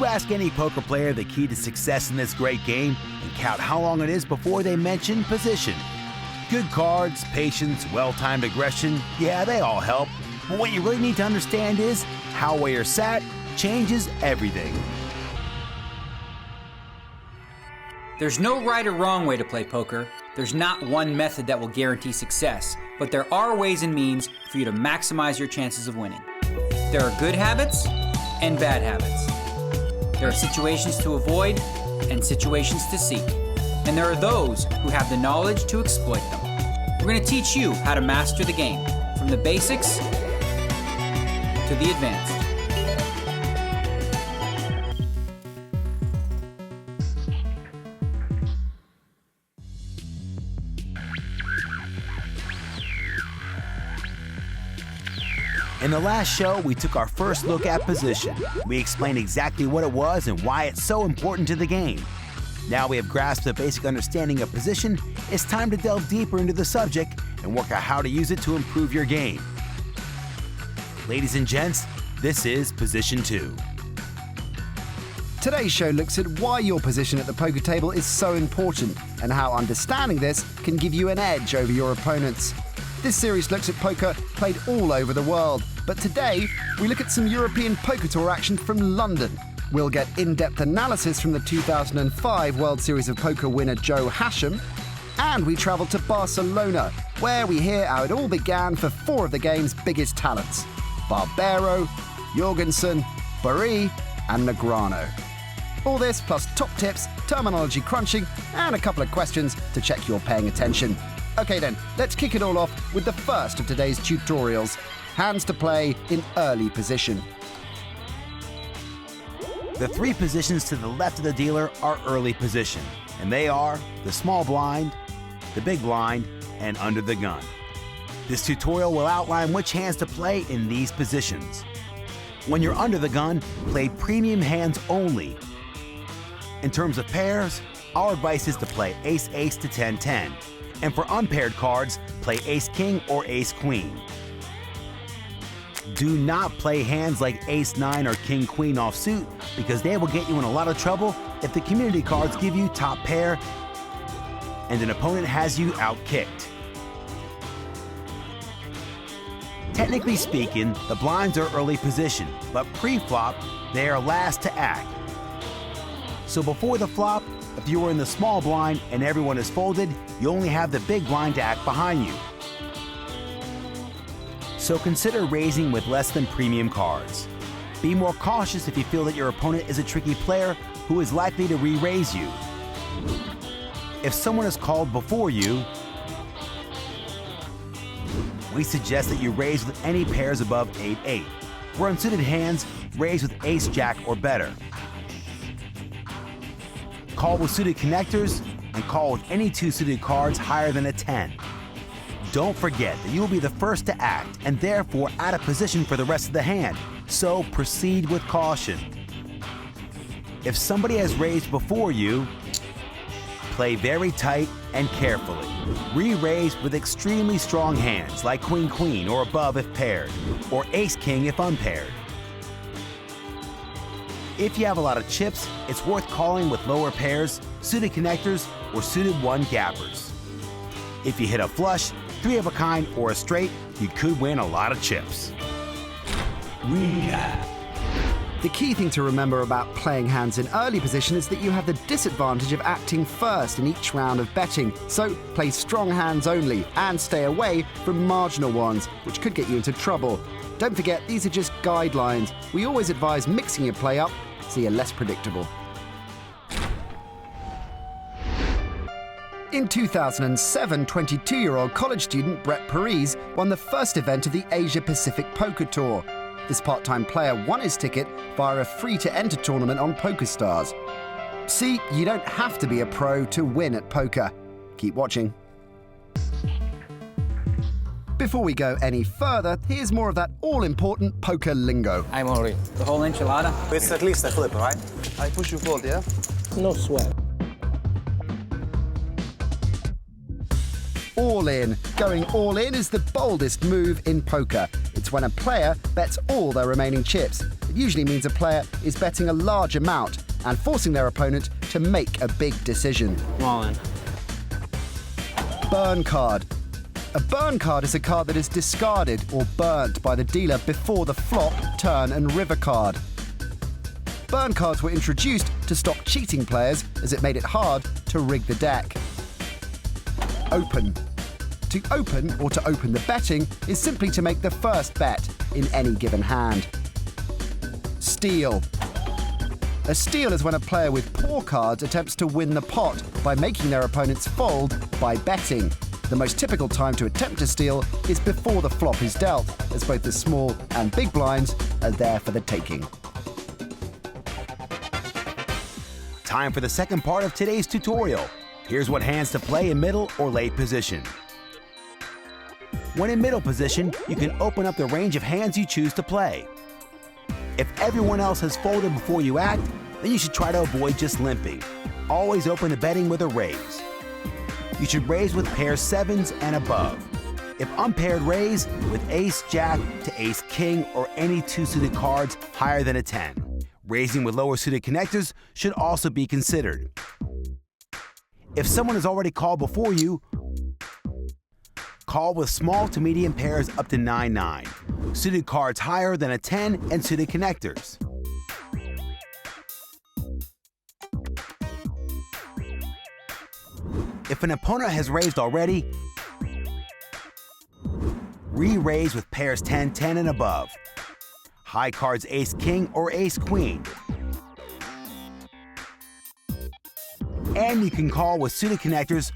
you ask any poker player the key to success in this great game and count how long it is before they mention position. Good cards, patience, well-timed aggression, yeah, they all help. But what you really need to understand is how well you're sat changes everything. There's no right or wrong way to play poker. There's not one method that will guarantee success, but there are ways and means for you to maximize your chances of winning. There are good habits and bad habits. There are situations to avoid and situations to seek. And there are those who have the knowledge to exploit them. We're going to teach you how to master the game, from the basics to the advanced. In the last show, we took our first look at position. We explained exactly what it was and why it's so important to the game. Now we have grasped a basic understanding of position, it's time to delve deeper into the subject and work out how to use it to improve your game. Ladies and gents, this is Position 2. Today's show looks at why your position at the poker table is so important and how understanding this can give you an edge over your opponents. This series looks at poker played all over the world, but today we look at some European Poker Tour action from London. We'll get in-depth analysis from the 2005 World Series of Poker winner Joe Hasham, and we travel to Barcelona, where we hear how it all began for four of the game's biggest talents: Barbero, Jorgensen, Barry, and Negreanu. All this plus top tips, terminology crunching, and a couple of questions to check you're paying attention. Okay then, let's kick it all off with the first of today's tutorials: hands to play in early position. The three positions to the left of the dealer are early position, and they are the small blind, the big blind, and under the gun. This tutorial will outline which hands to play in these positions. When you're under the gun, play premium hands only. In terms of pairs, our advice is to play ace-ace to 10-10, and for unpaired cards, play ace-king or ace-queen. Do not play hands like ace-9 or king-queen offsuit, because they will get you in a lot of trouble if the community cards give you top pair and an opponent has you outkicked. Technically speaking, the blinds are early position, but pre-flop, they are last to act. So before the flop, if you are in the small blind and everyone is folded, you only have the big blind to act behind you. So consider raising with less than premium cards. Be more cautious if you feel that your opponent is a tricky player who is likely to re-raise you. If someone is called before you, we suggest that you raise with any pairs above 8-8. For unsuited hands, raise with ace-jack or better. Call with suited connectors, and call with any two suited cards higher than a 10. Don't forget that you will be the first to act and therefore out of position for the rest of the hand, so proceed with caution. If somebody has raised before you, play very tight and carefully. Re-raise with extremely strong hands like queen-queen or above if paired, or ace-king if unpaired. If you have a lot of chips, it's worth calling with lower pairs, suited connectors, or suited one gappers. If you hit a flush, three of a kind, or a straight, you could win a lot of chips. Recap. The key thing to remember about playing hands in early position is that you have the disadvantage of acting first in each round of betting. So play strong hands only and stay away from marginal ones, which could get you into trouble. Don't forget, these are just guidelines. We always advise mixing your play up so you're less predictable. In 2007, 22-year-old college student Brett Parise won the first event of the Asia Pacific Poker Tour. This part-time player won his ticket via a free-to-enter tournament on PokerStars. See, you don't have to be a pro to win at poker. Keep watching. Before we go any further, here's more of that all-important poker lingo. I'm Henri. The whole enchilada? It's at least a flip, right? I push you fold, yeah? No sweat. all in. Going all in is the boldest move in poker. It's when a player bets all their remaining chips. It usually means a player is betting a large amount and forcing their opponent to make a big decision. All in. Burn card. A burn card is a card that is discarded or burnt by the dealer before the flop, turn and river card. Burn cards were introduced to stop cheating players as it made it hard to rig the deck. Open. To open or to open the betting is simply to make the first bet in any given hand. Steal. A steal is when a player with poor cards attempts to win the pot by making their opponents fold by betting. The most typical time to attempt to steal is before the flop is dealt, as both the small and big blinds are there for the taking. Time for the second part of today's tutorial. Here's what hands to play in middle or late position. When in middle position, you can open up the range of hands you choose to play. If everyone else has folded before you act, then you should try to avoid just limping. Always open the betting with a raise. You should raise with pairs 7s and above. If unpaired, raise with ace jack to ace king or any 2-suited cards higher than a 10. Raising with lower suited connectors should also be considered. If someone has already called before you, call with small to medium pairs up to 9-9. Suited cards higher than a 10 and suited connectors. If an opponent has raised already, re-raise with pairs 10-10 and above. High cards ace-king or ace-queen. And you can call with suited connectors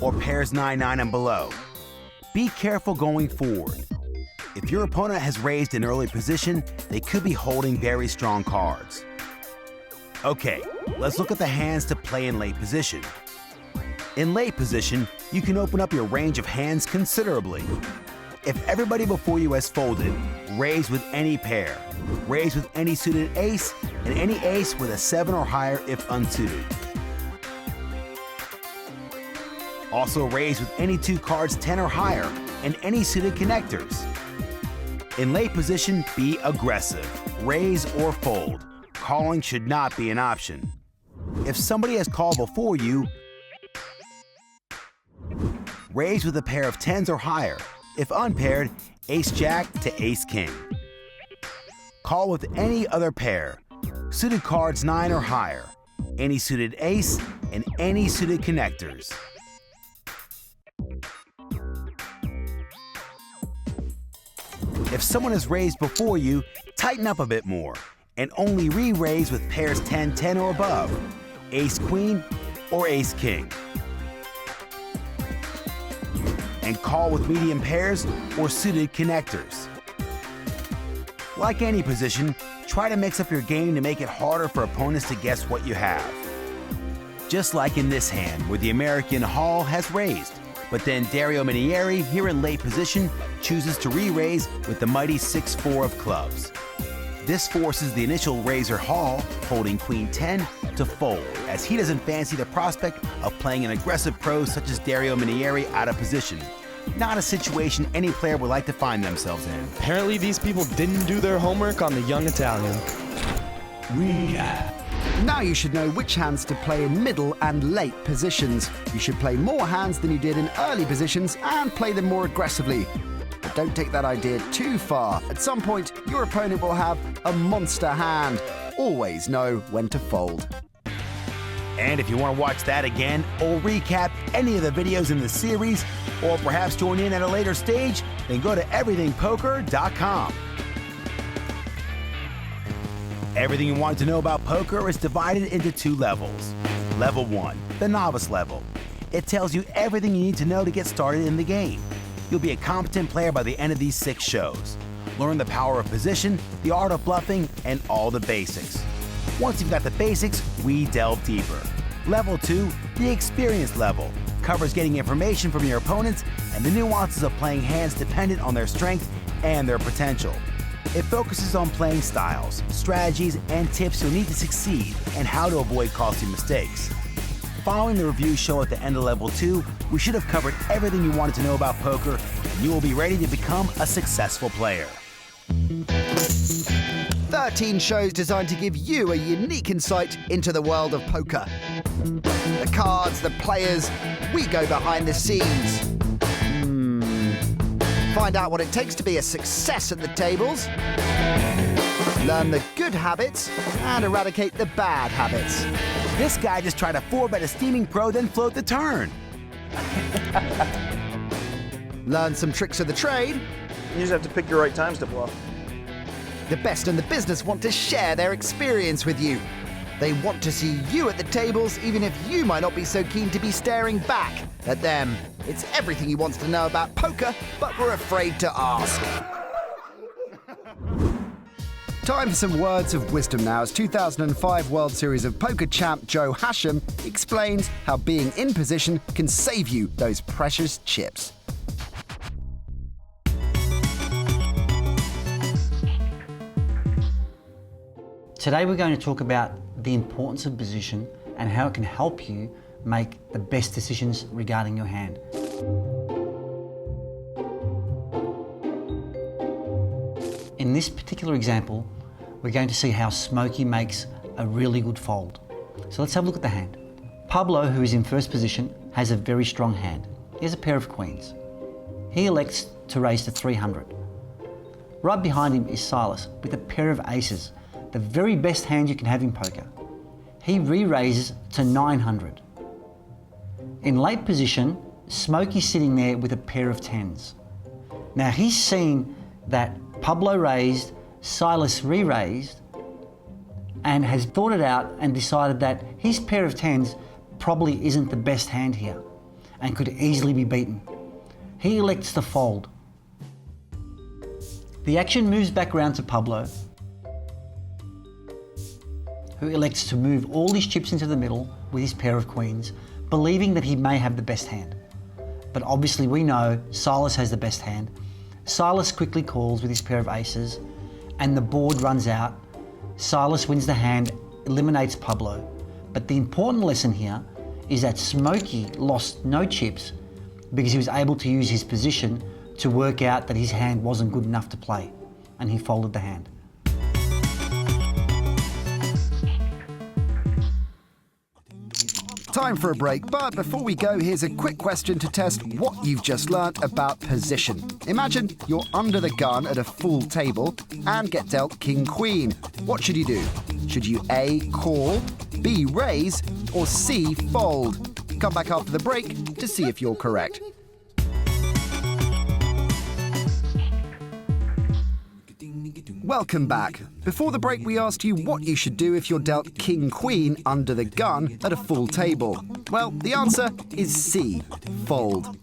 or pairs 9-9 and below. Be careful going forward. If your opponent has raised in early position, they could be holding very strong cards. Okay, let's look at the hands to play in late position. In late position, you can open up your range of hands considerably. If everybody before you has folded, raise with any pair. Raise with any suited ace, and any ace with a 7 or higher if unsuited. Also raise with any 2 cards 10 or higher, and any suited connectors. In late position, be aggressive. Raise or fold. Calling should not be an option. If somebody has called before you, raise with a pair of 10s or higher. If unpaired, ace-jack to ace-king. Call with any other pair. Suited cards 9 or higher. Any suited ace, and any suited connectors. If someone has raised before you, tighten up a bit more, and only re-raise with pairs 10-10 or above. Ace-queen or ace-king. And call with medium pairs or suited connectors. Like any position, try to mix up your game to make it harder for opponents to guess what you have. Just like in this hand, where the American Hall has raised, but then Dario Minieri, here in late position, chooses to re-raise with the mighty 6-4 of clubs. This forces the initial raiser Hall, holding Queen 10, to fold, as he doesn't fancy the prospect of playing an aggressive pro such as Dario Minieri out of position. Not a situation any player would like to find themselves in. Apparently these people didn't do their homework on the young Italian. Now you should know which hands to play in middle and late positions. You should play more hands than you did in early positions and play them more aggressively. But don't take that idea too far. At some point, your opponent will have a monster hand. Always know when to fold. And if you want to watch that again, or recap any of the videos in the series, or perhaps join in at a later stage, then go to everythingpoker.com. Everything you want to know about poker is divided into 2 levels. Level 1, the novice level. It tells you everything you need to know to get started in the game. You'll be a competent player by the end of these 6 shows. Learn the power of position, the art of bluffing, and all the basics. Once you've got the basics, we delve deeper. Level 2, the experience level, covers getting information from your opponents and the nuances of playing hands dependent on their strength and their potential. It focuses on playing styles, strategies, and tips you'll need to succeed and how to avoid costly mistakes. Following the review show at the end of level 2, we should have covered everything you wanted to know about poker, and you will be ready to become a successful player. 13 shows designed to give you a unique insight into the world of poker. The cards, the players, we go behind the scenes. Find out what it takes to be a success at the tables. Learn the good habits and eradicate the bad habits. This guy just tried to 4-bet a steaming pro, then float the turn. Learn some tricks of the trade. You just have to pick your right times to bluff. The best in the business want to share their experience with you. They want to see you at the tables, even if you might not be so keen to be staring back at them. It's everything he wants to know about poker, but we're afraid to ask. Time for some words of wisdom now, as 2005 World Series of Poker champ Joe Hasham explains how being in position can save you those precious chips. Today we're going to talk about the importance of position and how it can help you make the best decisions regarding your hand. In this particular example, we're going to see how Smokey makes a really good fold. So let's have a look at the hand. Pablo, who is in first position, has a very strong hand. He has a pair of queens. He elects to raise to 300. Right behind him is Silas with a pair of aces, the very best hand you can have in poker. He re-raises to 900. In late position, Smokey's sitting there with a pair of tens. Now he's seen that Pablo raised, Silas re-raised, and has thought it out and decided that his pair of tens probably isn't the best hand here and could easily be beaten. He elects to fold. The action moves back around to Pablo, who elects to move all his chips into the middle with his pair of queens, believing that he may have the best hand. But obviously we know Silas has the best hand. Silas quickly calls with his pair of aces, and the board runs out. Silas wins the hand, eliminates Pablo. But the important lesson here is that Smokey lost no chips because he was able to use his position to work out that his hand wasn't good enough to play, and he folded the hand. Time for a break, but before we go, here's a quick question to test what you've just learnt about position. Imagine you're under the gun at a full table and get dealt king-queen. What should you do? Should you A, call, B, raise, or C, fold? Come back after the break to see if you're correct. Welcome back. Before the break, we asked you what you should do if you're dealt king-queen under the gun at a full table. Well, the answer is C, fold.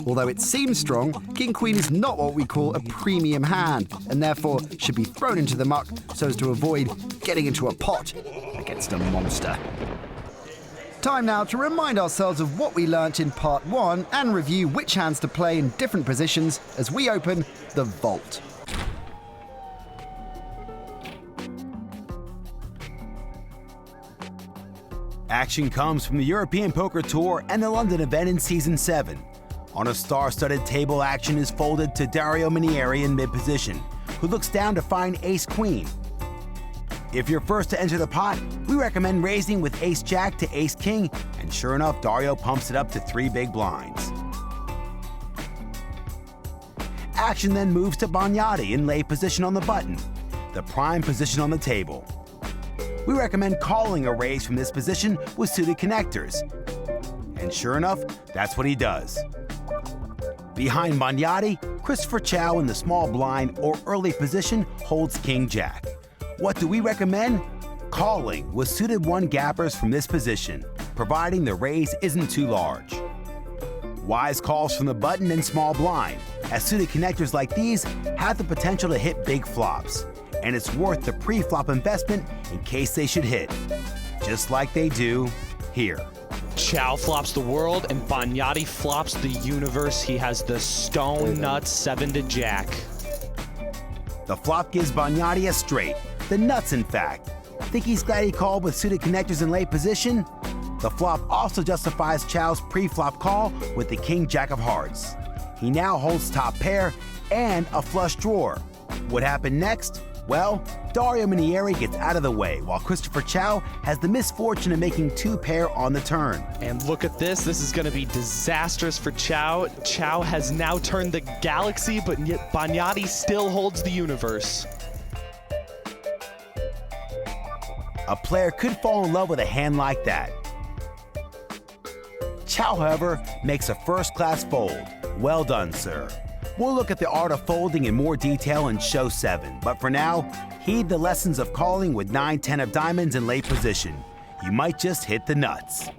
Although it seems strong, king-queen is not what we call a premium hand, and therefore should be thrown into the muck so as to avoid getting into a pot against a monster. Time now to remind ourselves of what we learnt in part 1 and review which hands to play in different positions as we open the vault. Action comes from the European Poker Tour and the London event in Season 7. On a star-studded table, action is folded to Dario Minieri in mid-position, who looks down to find Ace-Queen. If you're first to enter the pot, we recommend raising with Ace-Jack to Ace-King, and sure enough, Dario pumps it up to 3 big blinds. Action then moves to Bagnotti in lay position on the button, the prime position on the table. We recommend calling a raise from this position with suited connectors. And sure enough, that's what he does. Behind Bagnotti, Christopher Chow in the small blind or early position holds King-Jack. What do we recommend? Calling with suited one gappers from this position, providing the raise isn't too large. Wise calls from the button and small blind, as suited connectors like these have the potential to hit big flops. And it's worth the pre-flop investment in case they should hit, just like they do here. Chow flops the world and Bagnotti flops the universe. He has the stone nuts 7 to jack. The flop gives Bagnotti a straight, the nuts in fact. Think he's glad he called with suited connectors in late position? The flop also justifies Chow's pre-flop call with the King-Jack of Hearts. He now holds top pair and a flush drawer. What happened next? Well, Dario Minieri gets out of the way while Christopher Chow has the misfortune of making two pair on the turn. And look at this. This is going to be disastrous for Chow. Chow has now turned the galaxy, but yet Bagnotti still holds the universe. A player could fall in love with a hand like that. Chow, however, makes a first-class fold. Well done, sir. We'll look at the art of folding in more detail in Show 7, but for now, heed the lessons of calling with 9-10 of diamonds in late position. You might just hit the nuts.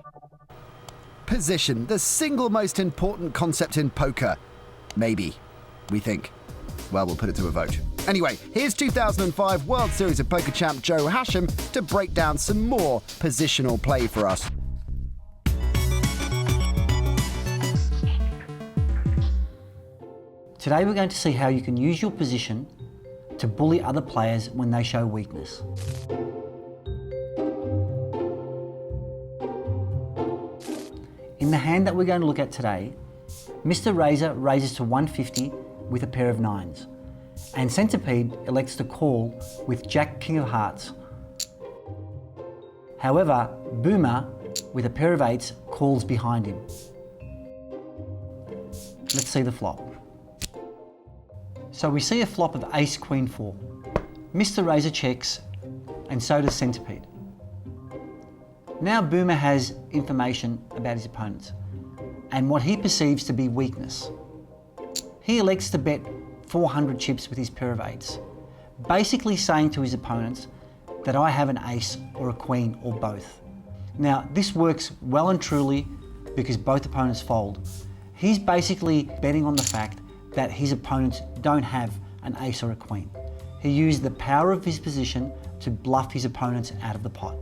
Position, the single most important concept in poker. Maybe, we think. Well, we'll put it to a vote. Anyway, here's 2005 World Series of Poker champ Joe Hasham to break down some more positional play for us. Today we're going to see how you can use your position to bully other players when they show weakness. In the hand that we're going to look at today, Mr. Razor raises to 150 with a pair of nines, and Centipede elects to call with Jack King of Hearts. However, Boomer, with a pair of eights, calls behind him. Let's see the flop. So we see a flop of Ace Queen 4. Mr. Razor checks, and so does Centipede. Now Boomer has information about his opponents and what he perceives to be weakness. He elects to bet 400 chips with his pair of eights, basically saying to his opponents that I have an ace or a queen or both. Now this works well and truly because both opponents fold. He's basically betting on the fact that his opponents don't have an ace or a queen. He used the power of his position to bluff his opponents out of the pot.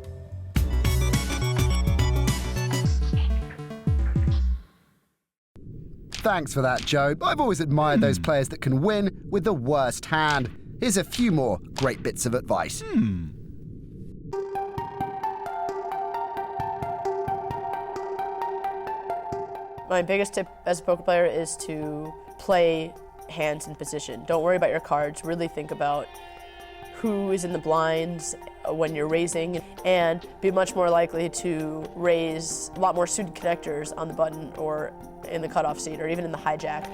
Thanks for that, Joe. I've always admired those players that can win with the worst hand. Here's a few more great bits of advice. My biggest tip as a poker player is to play hands in position. Don't worry about your cards. Really think about who is in the blinds when you're raising, and be much more likely to raise a lot more suited connectors on the button or in the cutoff seat or even in the hijack.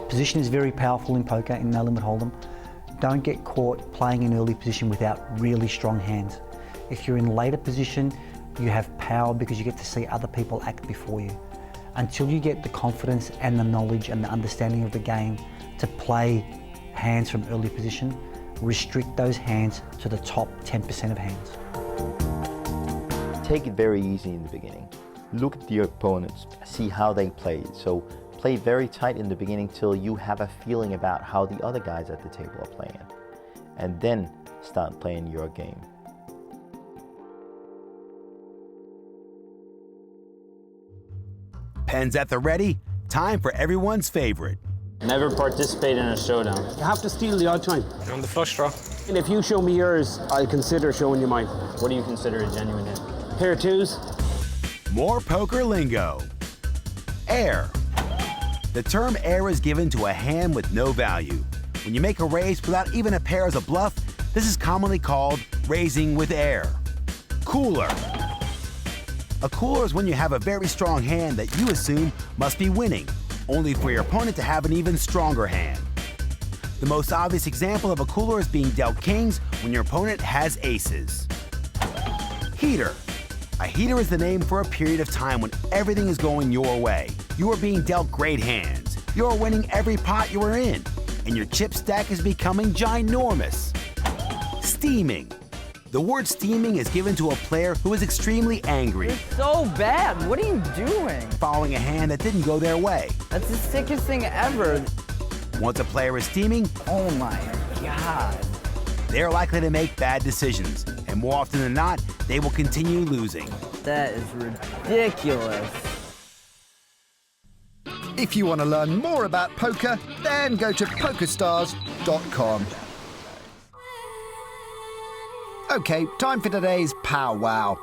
Position is very powerful in poker, in No Limit Hold'em. Don't get caught playing in early position without really strong hands. If you're in later position, you have power because you get to see other people act before you. Until you get the confidence and the knowledge and the understanding of the game to play hands from early position, restrict those hands to the top 10% of hands. Take it very easy in the beginning. Look at your opponents, see how they play. So play very tight in the beginning till you have a feeling about how the other guys at the table are playing. And then start playing your game. Pens at the ready, time for everyone's favorite. Never participate in a showdown. You have to steal the odd time. On the flush draw. And if you show me yours, I'll consider showing you mine. What do you consider a genuine hit? Pair of twos. More poker lingo. Air. The term air is given to a hand with no value. When you make a raise without even a pair as a bluff, this is commonly called raising with air. Cooler. A cooler is when you have a very strong hand that you assume must be winning, only for your opponent to have an even stronger hand. The most obvious example of a cooler is being dealt kings when your opponent has aces. Heater. A heater is the name for a period of time when everything is going your way. You are being dealt great hands. You are winning every pot you are in, and your chip stack is becoming ginormous. Steaming. The word steaming is given to a player who is extremely angry. It's so bad. What are you doing? Following a hand that didn't go their way. That's the sickest thing ever. Once a player is steaming, oh my God. They're likely to make bad decisions, and more often than not, they will continue losing. That is ridiculous. If you want to learn more about poker, then go to pokerstars.com. Okay, time for today's powwow.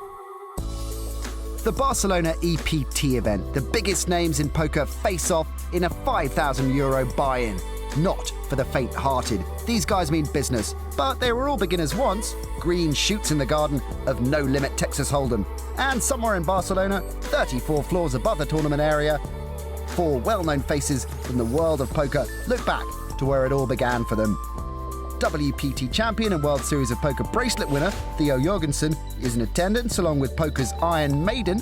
The Barcelona EPT event, the biggest names in poker face off in a €5,000 buy-in. Not for the faint-hearted. These guys mean business, but they were all beginners once. Green shoots in the garden of No Limit Texas Hold'em. And somewhere in Barcelona, 34 floors above the tournament area, 4 well-known faces from the world of poker look back to where it all began for them. WPT champion and World Series of Poker bracelet winner Theo Jorgensen is in attendance, along with poker's Iron Maiden,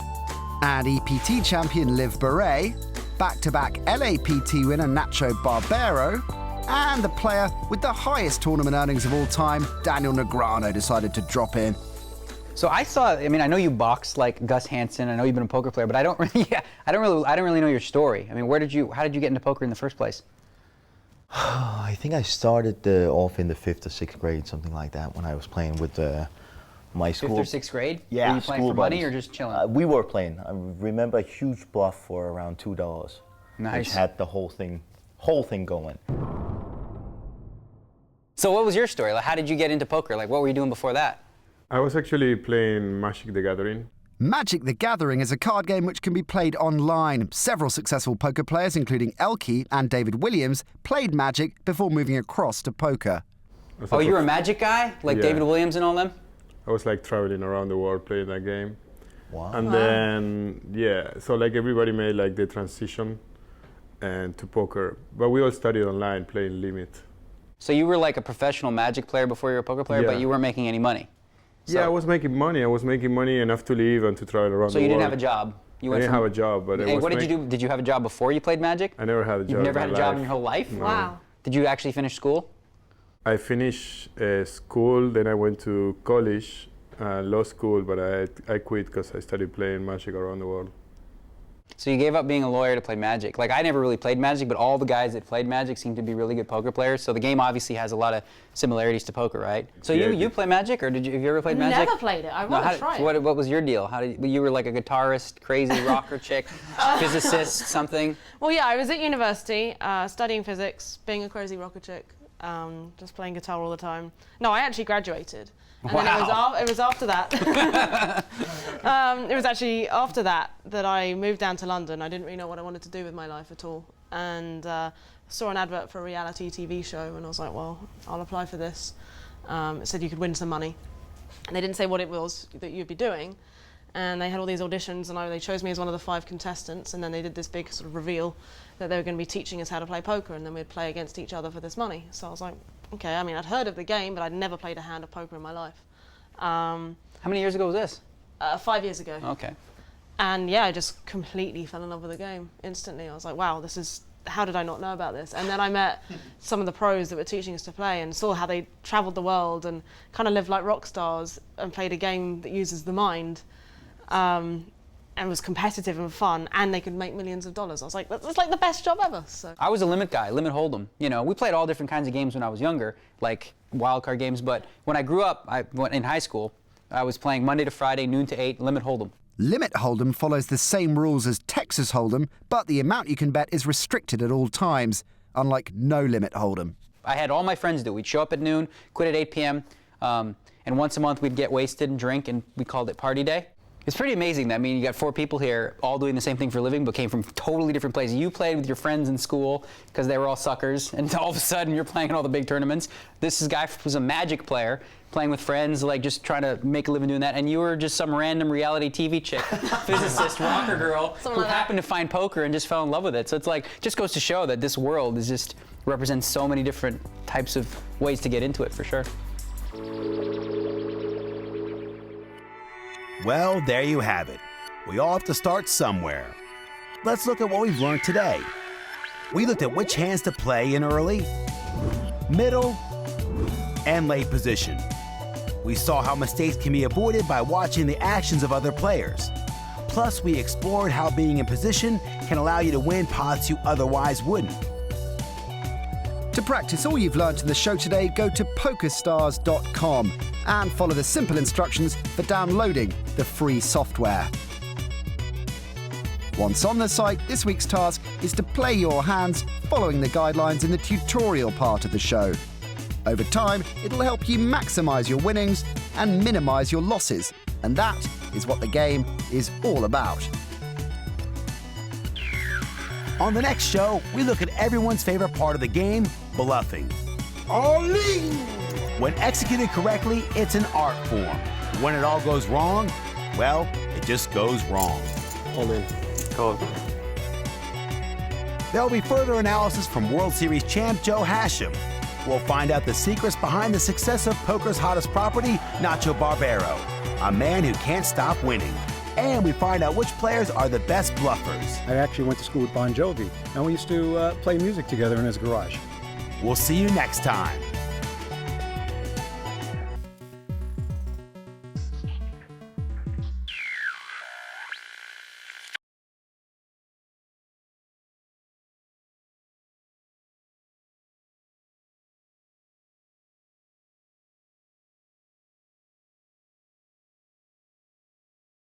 and EPT champion Liv Boeree, back-to-back LAPT winner Nacho Barbero, and the player with the highest tournament earnings of all time, Daniel Negreanu, decided to drop in. So I know you boxed like Gus Hansen. I know you've been a poker player, but I don't really know your story. I mean, how did you get into poker in the first place? I think I started off in the 5th or 6th grade, something like that, when I was playing with my school. 5th or 6th grade? Yeah. Were you playing for money or just chilling? We were playing. I remember a huge bluff for around $2. Nice. Which had the whole thing going. So what was your story? Like, how did you get into poker? Like, what were you doing before that? I was actually playing Magic the Gathering. Magic the Gathering is a card game which can be played online. Several successful poker players, including Elke and David Williams, played Magic before moving across to poker. Oh, you're a Magic guy? Like David Williams and all them? I was like traveling around the world playing that game. Wow. And then, so like everybody made like the transition and to poker. But we all studied online playing Limit. So you were like a professional Magic player before you were a poker player, but you weren't making any money? Yeah, I was making money. I was making money enough to live and to travel around the world. So you didn't have a job? I didn't have a job, but what did you do? Did you have a job before you played Magic? I never had a job. You've never had a job in your whole life? No. Wow. Did you actually finish school? I finished school, then I went to college, law school, but I quit because I started playing Magic around the world. So you gave up being a lawyer to play Magic. Like, I never really played Magic, but all the guys that played Magic seem to be really good poker players. So the game obviously has a lot of similarities to poker, right? So you play Magic, or have you ever played Magic? Never played it. I want to try it. What was your deal? You were like a guitarist, crazy rocker chick, physicist, something? Well, yeah, I was at university studying physics, being a crazy rocker chick, just playing guitar all the time. No, I actually graduated. And then it was after that. It was actually after that I moved down to London. I didn't really know what I wanted to do with my life at all. And saw an advert for a reality TV show, and I was like, well, I'll apply for this. It said you could win some money. And they didn't say what it was that you'd be doing. And they had all these auditions, and they chose me as one of the 5 contestants, and then they did this big sort of reveal that they were going to be teaching us how to play poker, and then we'd play against each other for this money. So I was like, okay, I mean, I'd heard of the game, but I'd never played a hand of poker in my life. How many years ago was this? 5 years ago. Okay. And yeah, I just completely fell in love with the game instantly. I was like, wow, how did I not know about this? And then I met some of the pros that were teaching us to play and saw how they traveled the world and kind of lived like rock stars and played a game that uses the mind. And was competitive and fun, and they could make millions of dollars. I was like, that's like the best job ever. So I was a limit guy, Limit Hold'em. You know, we played all different kinds of games when I was younger, like wildcard games, but when I grew up, in high school, I was playing Monday to Friday, noon to 8, Limit Hold'em. Limit Hold'em follows the same rules as Texas Hold'em, but the amount you can bet is restricted at all times, unlike No Limit Hold'em. I had all my friends do it. We'd show up at noon, quit at 8 p.m., and once a month we'd get wasted and drink, and we called it party day. It's pretty amazing. I mean, you got 4 people here all doing the same thing for a living, but came from totally different places. You played with your friends in school because they were all suckers, and all of a sudden you're playing in all the big tournaments. This guy was a Magic player, playing with friends, like just trying to make a living doing that, and you were just some random reality TV chick, physicist, rocker girl, who happened to find poker and just fell in love with it. So it's like, just goes to show that this world is just represents so many different types of ways to get into it, for sure. Well, there you have it. We all have to start somewhere. Let's look at what we've learned today. We looked at which hands to play in early, middle, and late position. We saw how mistakes can be avoided by watching the actions of other players. Plus, we explored how being in position can allow you to win pots you otherwise wouldn't. To practice all you've learned in the show today, go to PokerStars.com and follow the simple instructions for downloading the free software. Once on the site, this week's task is to play your hands following the guidelines in the tutorial part of the show. Over time, it'll help you maximize your winnings and minimize your losses, and that is what the game is all about. On the next show, we look at everyone's favorite part of the game, bluffing. All-in! When executed correctly, it's an art form. When it all goes wrong, well, it just goes wrong. All in. Call. There'll be further analysis from World Series champ Joe Hashem. We'll find out the secrets behind the success of poker's hottest property, Nacho Barbero, a man who can't stop winning. And we find out which players are the best bluffers. I actually went to school with Bon Jovi, and we used to play music together in his garage. We'll see you next time